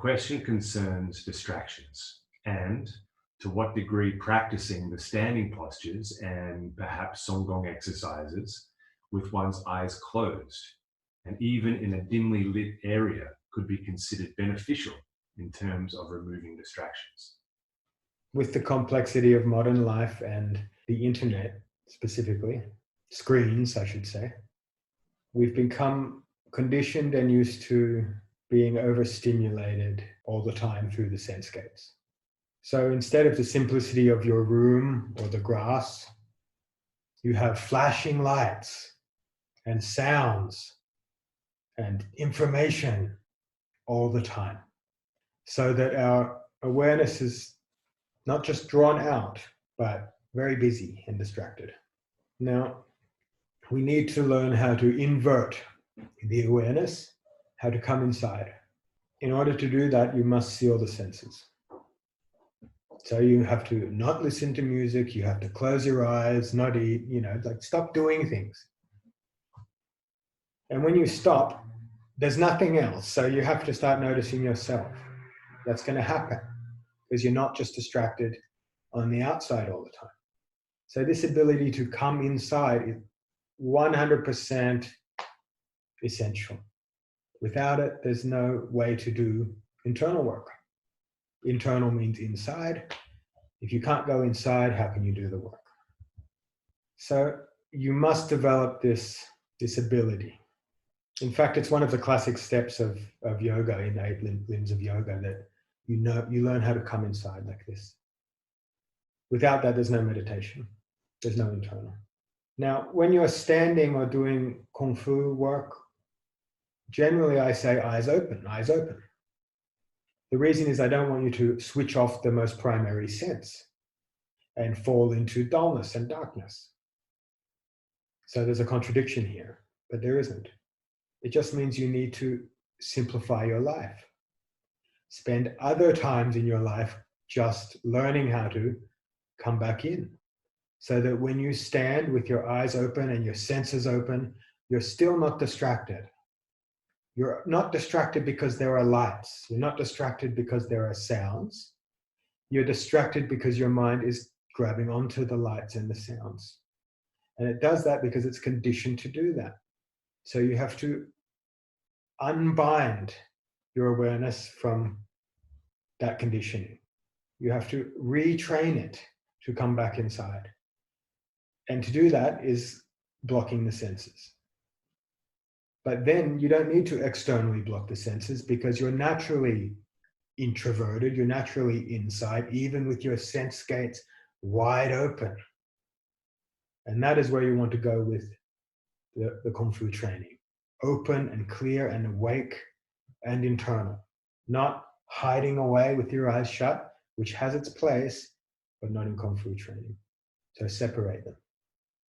question concerns distractions and to what degree practicing the standing postures and perhaps Songgong exercises with one's eyes closed and even in a dimly lit area could be considered beneficial in terms of removing distractions. With the complexity of modern life and the internet specifically, screens, I should say, we've become conditioned and used to being overstimulated all the time through the sense gates. So instead of the simplicity of your room or the grass, you have flashing lights and sounds and information all the time, so that our awareness is not just drawn out, but very busy and distracted. Now, we need to learn how to invert the awareness, how to come inside. In order to do that, you must seal the senses. So you have to not listen to music, you have to close your eyes, not eat, like stop doing things. And when you stop, there's nothing else. So you have to start noticing yourself. That's going to happen because you're not just distracted on the outside all the time. So this ability to come inside is 100% essential. Without it, there's no way to do internal work. Internal means inside. If you can't go inside, how can you do the work? So you must develop this ability. In fact, it's one of the classic steps of yoga, in the 8 limbs of yoga, that you learn how to come inside like this. Without that, there's no meditation. There's no internal. Now, when you're standing or doing Kung Fu work, generally I say eyes open, eyes open. The reason is I don't want you to switch off the most primary sense and fall into dullness and darkness. So there's a contradiction here, but there isn't. It just means you need to simplify your life. Spend other times in your life just learning how to come back in, so that when you stand with your eyes open and your senses open, you're still not distracted. You're not distracted because there are lights. You're not distracted because there are sounds. You're distracted because your mind is grabbing onto the lights and the sounds. And it does that because it's conditioned to do that. So you have to unbind your awareness from that conditioning. You have to retrain it to come back inside. And to do that is blocking the senses. But then you don't need to externally block the senses because you're naturally introverted, you're naturally inside, even with your sense gates wide open. And that is where you want to go with the Kung Fu training. Open and clear and awake and internal. Not hiding away with your eyes shut, which has its place, but not in Kung Fu training. So separate them.